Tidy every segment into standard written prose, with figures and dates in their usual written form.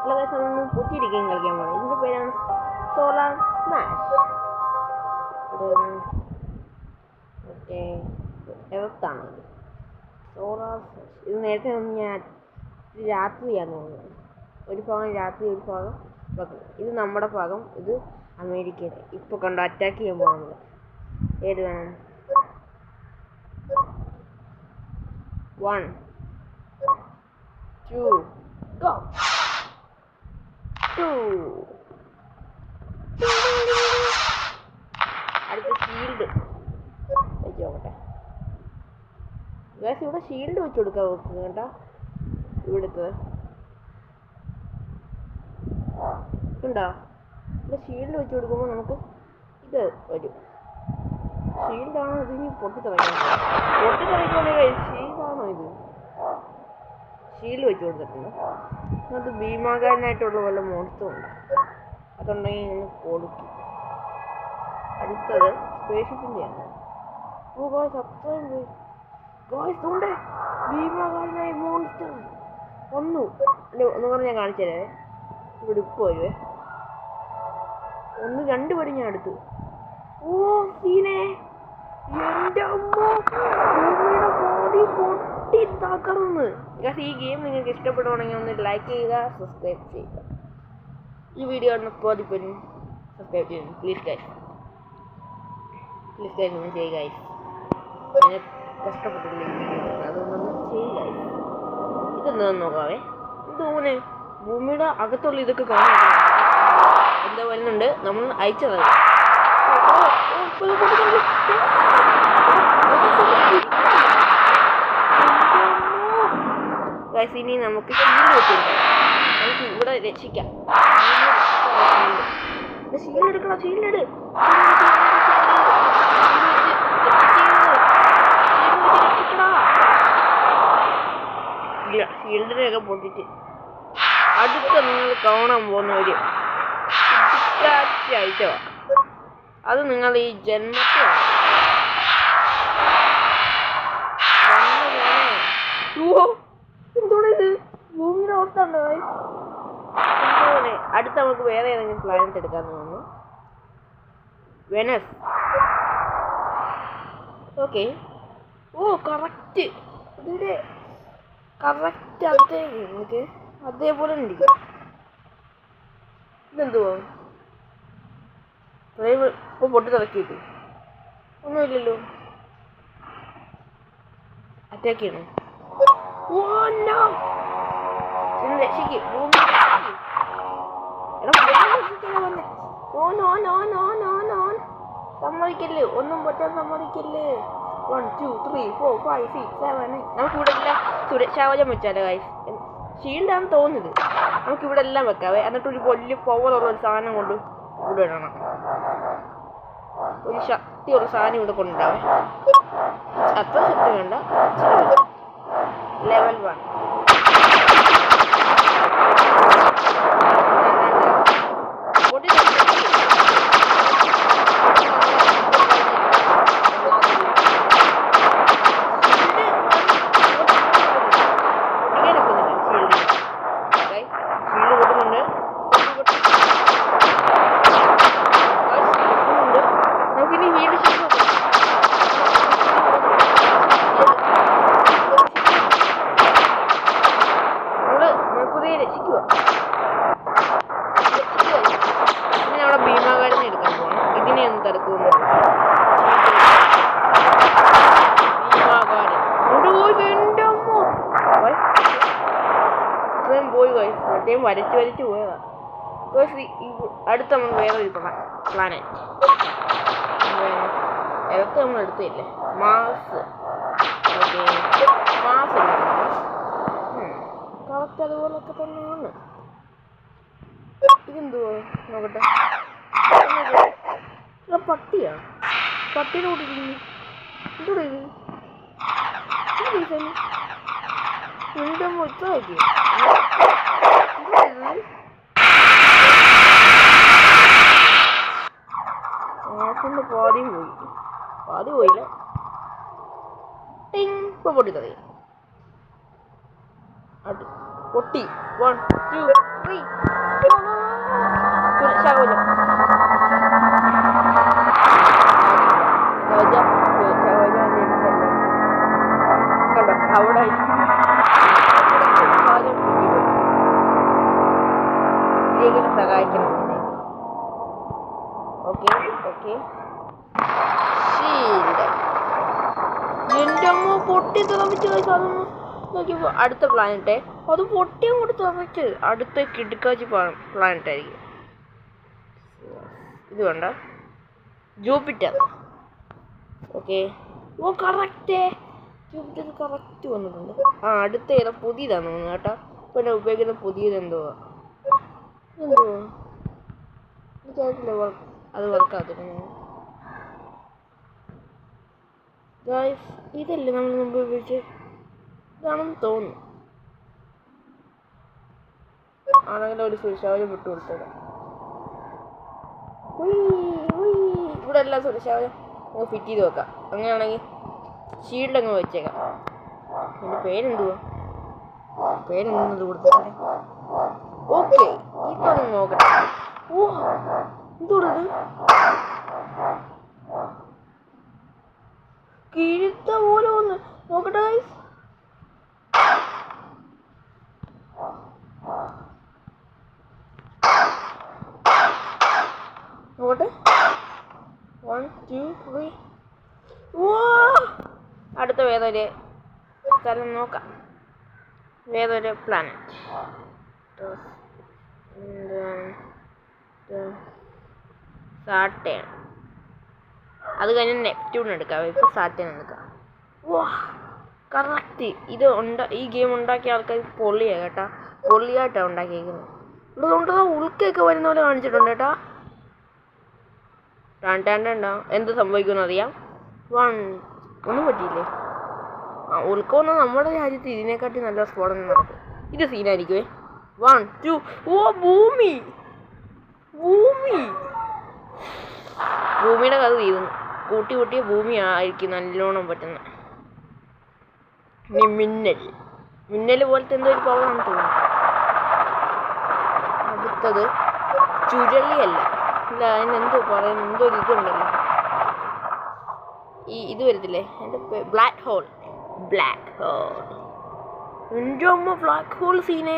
നമ്മൾ പുതിയൊരു ഗെയിം കളിക്കാൻ പോകുന്നത്. ഇതിൻ്റെ പേരാണ് സോളാർ സ്മാഷ്. മറ്റേ എർത്താണ് ഇത്. സോളാർ സ്മാഷ് ഇത് നേരത്തെ ഞാൻ രാത്രിയാണ് തോന്നുന്നത്. ഒരു ഭാഗം രാത്രി, ഒരു ഭാഗം പകൽ. ഇത് നമ്മുടെ ഭാഗം, ഇത് അമേരിക്കയുടെ. ഇപ്പോൾ കണ്ടോ അറ്റാക്ക് ചെയ്യാൻ പോകുന്നത്. ഏത് വേണം? 1 2 go 2. അടുത്ത ഷീൽഡ് വെച്ച് നോക്കട്ടെ. ഗൈസ് ഇവിടെ ഷീൽഡ് വെച്ച് കൊടുക്കാൻ നോക്കുക കേട്ടോ. ഇവിടുത്തെ ഉണ്ടോ? ഇവിടെ ഷീൽഡ് വെച്ച് കൊടുക്കുമ്പോൾ നമുക്ക് ഇത് വരും. ഷീൽഡാണോ ഇത്? ഇനി പൊട്ടിത്തെറിക്കണോ? ഷീൽഡാണോ ഇത്? ഷീൽഡ് വെച്ച് കൊടുത്തിട്ടുണ്ട്. അത് ഭീമാകാരനായിട്ടുള്ള വല്ല മോൺസ്റ്ററും ഉണ്ട്. അതുണ്ടെങ്കിൽ ഇങ്ങനെ കൊടുക്കും. അടുത്തത് സ്പേസ്ഷിപ്പിൻ്റെയാണ്. ഓ ഗോയ്സ് അത്രയും പോയി. ഗോയ്സ് ഉണ്ട് ഭീമാകാരനായ മോൺസ്റ്റർ ഒന്നു ഒന്ന് പറഞ്ഞ് ഞാൻ കാണിച്ചു തരാവേ. ഇവിടെ ഇപ്പോൾ വരുവേ. 1 2 പേരും ഞാൻ എടുത്തു. ഓ സീനെ എൻ്റെ അമ്മ ഭൂമിയുടെ ബോഡി പൊട്ടി തകർന്ന്. ഗൈസ് ഈ ഗെയിം നിങ്ങൾക്ക് ഇഷ്ടപ്പെടുവാണെങ്കിൽ ഒന്ന് ലൈക്ക് ചെയ്യുക, സബ്സ്ക്രൈബ് ചെയ്യുക. ഈ വീഡിയോ ഒന്ന് പോലും സബ്സ്ക്രൈബ് ചെയ്യുന്നു പ്ലീസ് ഗൈസ്. ഒന്ന് ചെയ്യുക ഗൈസ്. ഞാൻ കഷ്ടപ്പെട്ടില്ല ഈ വീഡിയോ, അതൊന്നും ചെയ്യുക ഗൈസ്. ഇതൊന്നും നോക്കാവേ. എന്തോനെ ഭൂമിയുടെ അകത്തുള്ള ഇതൊക്കെ കാണാൻ എന്താ വരുന്നുണ്ട്. നമ്മൾ അയച്ചത് ഇനി നമുക്ക് ഷീൽഡ് വെച്ചിരിക്കാം. നമുക്ക് ഇവിടെ രക്ഷിക്കാം. ഷീൽഡ് എടുക്കണം. ഷീൽഡ് ഷീൽഡിനെയൊക്കെ പൊട്ടിച്ച് അടുത്ത നിങ്ങൾ കാണാൻ പോകുന്ന ഒരു ഐറ്റമാണ്. അത് നിങ്ങൾ ഈ ജന്മത്തിൽ എന്തോടെ ഇത് ഭൂമിയുടെ അവസ്ഥ ഉണ്ടോ? അടുത്ത നമുക്ക് വേറെ ഏതെങ്കിലും പ്ലാനറ്റ് എടുക്കാന്ന് തോന്നുന്നു. വെനസ്. ഓക്കെ. ഓ കറക്റ്റ് ഇതിൻ്റെ കറക്റ്റ് അതേ നമുക്ക് അതേപോലെ ഇരിക്കും. ഇതെന്തുവാ ഇപ്പോൾ പൊട്ടി തിറക്കിയിട്ട് ഒന്നുമില്ലല്ലോ. അറ്റാക്ക് ചെയ്യണം. രക്ഷിക്ക്. സമ്മതിക്കല്ലേ, ഒന്നും പറ്റാൻ സമ്മതിക്കല്ലേ. 1 2 3 4 5 6 7 8. നമുക്കിവിടെ എല്ലാം സുരക്ഷാവചം വെച്ചാലോ ഗൈസ്. ഷീൽഡാണെന്ന് തോന്നുന്നത്. നമുക്കിവിടെ എല്ലാം വെക്കാവേ. എന്നിട്ട് ഒരു വലിയ പവറുള്ള ഒരു സാധനം കൊണ്ട് ഇവിടെ ഇടണം. ഒരു ശക്തിയുള്ള സാധനം ഇവിടെ കൊണ്ടുണ്ടാവേ. അത്ര ശക്തി വേണ്ട. ലെവൽ 1. വരച്ച് പോയതാ. അടുത്ത നമ്മൾ വേറൊരു പ്ലാനറ്റ് ഇതൊക്കെ നമ്മൾ എടുത്തില്ലേ. മാസ്. ഓക്കെ മാസ് കറക്റ്റ് അതുപോലൊക്കെ തന്നെയാണ്. ഇതെന്തുവാ നോക്കട്ടെ. പട്ടിയാ? പട്ടിയുടെ കൂടെ ഇരിക്കുന്നു. എന്തോടെ ഇത്? എന്താ മൊത്തമാക്കി മാസിൻ്റെ പാതിയും പോയി. പാതി പോയില്ല. ഇപ്പൊ പൊട്ടിത്തറിയ പൊട്ടി 1 2 3 ശകലം കണ്ടോ അവിടെ ഇച്ചിരിയെങ്കിലും സഹായിക്കണം. ഓക്കെ ഓക്കെ എൻ്റെ അമ്മ പൊട്ടി തിളപ്പിച്ച് അതൊന്ന് നോക്കിയപ്പോൾ അടുത്ത പ്ലാനറ്റ് അത് പൊട്ടിയും കൂടി തിളപ്പിച്ച് അടുത്ത കിടുക്കാച്ചി പ്ലാനറ്റ് ആയിരിക്കും. ഇത് വേണ്ട ജൂപ്പിറ്റർ. ഓക്കെ ഓ കറക്റ്റ് ജൂപ്പിറ്റർ കറക്റ്റ് വന്നിട്ടുണ്ട്. ആ അടുത്ത ഏതാ പുതിയതാന്ന് തോന്നുന്നു കേട്ടോ. ഇപ്പം എന്നെ ഉപയോഗിക്കുന്ന പുതിയത് എന്തുവാ എനിക്കറിയില്ല അത് വർക്കാകത്തില്ല. ഗായ്സ് ഇതല്ലേ നമ്മൾ മുമ്പ് ഉപയോഗിച്ച് ഇതാണെന്ന് തോന്നുന്നു. ആണെങ്കിലും ഒരു സുരക്ഷാവലം വിട്ടു കൊടുത്തത് ഇവിടെ എല്ലാം സുരക്ഷാവലം നമുക്ക് ഫിറ്റ് ചെയ്ത് വെക്കാം. അങ്ങനെയാണെങ്കിൽ ഷീൽഡ് അങ്ങ് വെച്ചേക്കാം. എൻ്റെ പേരെന്തെന്നത് കൊടുത്തിട്ടുണ്ട്. ഓക്കെ ഇപ്പം നോക്കട്ടെ. ഓ എന്തോടത് കിഴുത്ത പോലെ ഒന്ന് നോക്കട്ടെ ഗൈസ്. നോക്കട്ടെ 1 2 3 അടുത്ത വേറൊരു സ്ഥലം നോക്കാം. വേറൊരു പ്ലാനറ്റ് സാറ്റേൺ. അത് കഴിഞ്ഞ് നെപ്റ്റ്യൂൺ എടുക്കാം. ഇപ്പോൾ സാറ്റേൺ എടുക്കാം. വാ കറക്റ്റ് ഇത് ഈ ഗെയിം ഉണ്ടാക്കിയ ആൾക്കാർ പൊള്ളിയാണ് കേട്ടാ. പൊള്ളിയായിട്ടാണ് ഉണ്ടാക്കിയിരിക്കുന്നത്. ഇവിടെ കൊണ്ടുള്ള ഉൾക്കൊക്കെ വരുന്ന പോലെ കാണിച്ചിട്ടുണ്ട് കേട്ടാ. എന്ത് സംഭവിക്കുമെന്ന് അറിയാം. ഒന്നും പറ്റിയില്ലേ. ഉൾക്കൊന്ന് നമ്മുടെ രാജ്യത്ത് ഇതിനെക്കാട്ടി നല്ല സ്ഫോടനം നടക്കും. ഇത് സീനായിരിക്കുവേ. 1 2 ഓ ഭൂമിയുടെ കഥ തീരുന്നു. കൂട്ടിയ ഭൂമി ആയിരിക്കും നല്ലോണം പറ്റുന്നത്. മിന്നൽ പോലത്തെ എന്തോ ഒരു പവറാണ് തോന്നുന്നു. അടുത്തത് ചുഴലിയല്ല ഇല്ല അതിനെന്തോ പറയുന്നു. എന്തോ ഒരു ഇതുണ്ടല്ലോ ഇത് വരത്തില്ലേ എൻ്റെ ബ്ലാക്ക് ഹോൾ. എൻ്റെ അമ്മ ബ്ലാക്ക് ഹോൾ സീനെ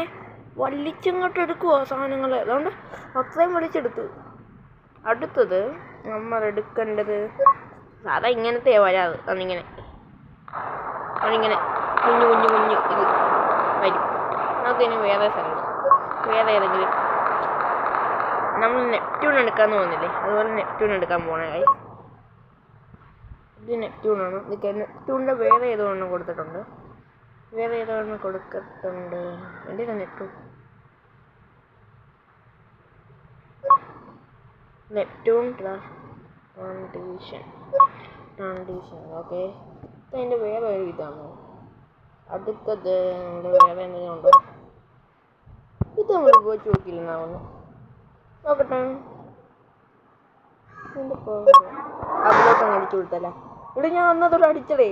വലിച്ചങ്ങോട്ട് എടുക്കുവോ സാധനങ്ങൾ. അതുകൊണ്ട് അത്രയും വലിച്ചെടുത്തു. അടുത്തത് നമ്മൾ എടുക്കേണ്ടത് സാധാ ഇങ്ങനത്തെ വരാത്. അതിങ്ങനെ കുഞ്ഞു ഇത് വരും. നമുക്കിനി വേറെ സ്ഥലം വേറെ ഏതെങ്കിലും നമ്മൾ നെപ്റ്റ്യൂൺ എടുക്കാമെന്ന് തോന്നില്ലേ. അതുപോലെ നെപ്റ്റ്യൂൺ എടുക്കാൻ പോകണേ ഗൈസ്. ഇത് നെപ്റ്റ്യൂണാണ്. ഇതൊക്കെ നെപ്റ്റ്യൂണിൻ്റെ വേറെ ഏതോ എണ്ണം കൊടുത്തിട്ടുണ്ട്. എൻ്റെ നെപ്റ്റ്യൂൺ ട്രാൻസിഷൻ. ഓക്കെ അതിൻ്റെ വേറെ ഒരു ഇതാണ്. അടുത്തത് നമ്മുടെ വേറെ എന്തെങ്കിലും ഉണ്ടോ? ഇത് നമ്മൾ ഉപയോഗിച്ച് നോക്കില്ലെന്നാവുന്നു. നോക്കട്ടെ അതിലോട്ടങ്ങ് അടിച്ചു കൊടുത്തല്ലേ. ഇവിടെ ഞാൻ അന്നത്തോടെ അടിച്ചതേ.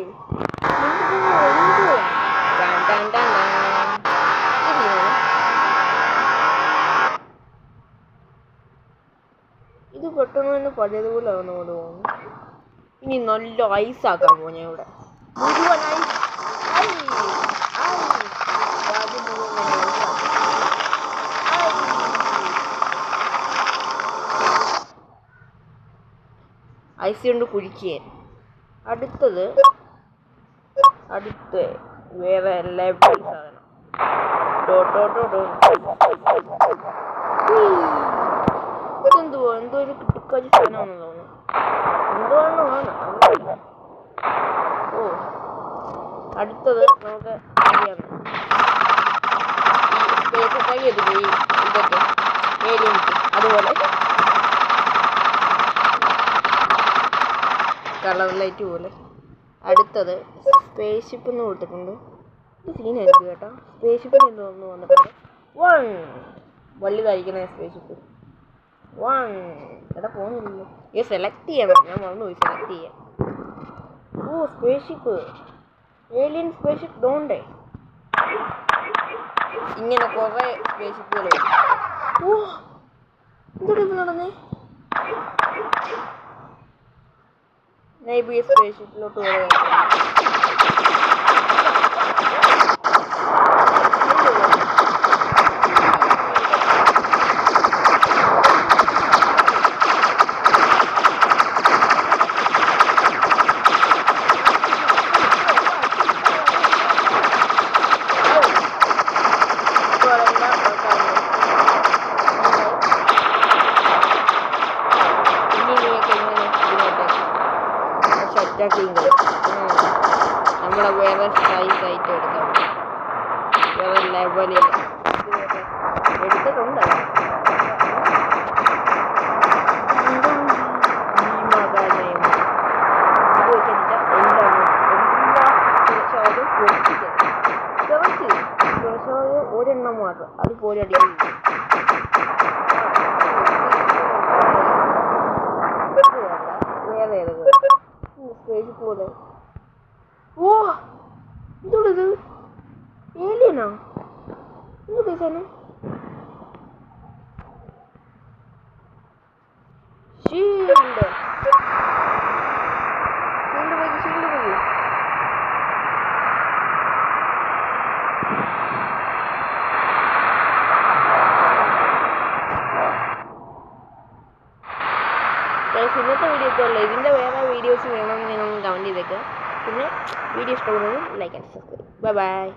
ഇത് പെട്ടെന്ന് തന്നെ പഴയതുപോലെ ആവുന്നോട് തോന്നുന്നു. ഇനി നല്ല ഐസാക്കാൻ പോകും ഞാൻ ഇവിടെ. മുഴുവൻ ഐസ് കൊണ്ട് കുഴിക്കുക. അടുത്ത് വേറെ ലെവൽ സാധനം. ഇതെന്തുവാ എന്തോ ഒരു കിട്ടുക്കാച്ചി സാധനമാണെന്ന് തോന്നുന്നു. എന്തുവാണോ ഓ അടുത്തത് നമുക്ക് അറിയാം. ഇതൊക്കെ ഏലിയൻസ് അതുപോലെ കളർ ലൈറ്റ് പോലെ. അടുത്തത് സ്പേസ് ഷിപ്പ് എന്ന് കൊടുത്തിട്ടുണ്ട്. ഇത് സീനായിരിക്കും കേട്ടോ. സ്പേസ് ഷിപ്പിന് എന്തോന്ന് വന്നിട്ടുണ്ട്. വലുതായിരിക്കണേ സ്പേസ് ഷിപ്പ്. എടാ പോകുന്നില്ലല്ലോ. സെലക്ട് ചെയ്യണം. ഞാൻ മറന്നുപോയി സെലക്ട് ചെയ്യാൻ. ഓ spaceship alien spaceship ഡോണ്ടേ. ഇങ്ങനെ കുറേ സ്പേസ്ഷിപ്പുകൾ. ഓ എന്തൊരു ഇപ്പം നടന്നേ. നൈബി സ്പേസ്ഷിപ്പിലോട്ട് പോയാൽ നമ്മളെ വേറെ സൈസായിട്ട് എടുക്കാം. വേറെ ലെവലിൽ എടുത്തിട്ടുണ്ട്. ഒരെണ്ണം മാത്രം അത് പോലെ അടിക്കും. വേറെ ഏതൊക്കെ സ്പേസ് പോലെ. ഓ എന്തോടത് ഏലിയനാ? എന്ത് സാധനം? ഷീൽഡ് ഷീൽഡ് പോയി ഷീൽഡ് പോയി. ഇന്നത്തെ വീഡിയോ ഇത്രയുള്ളൂ. ഇതിൻ്റെ വേറെ വീഡിയോസ് വേണമെന്ന് നിങ്ങൾ കമൻറ്റ് ചെയ്തേക്കുക. പിന്നെ വീഡിയോ ഇഷ്ടപ്പെടുന്നത് like and subscribe. Bye bye.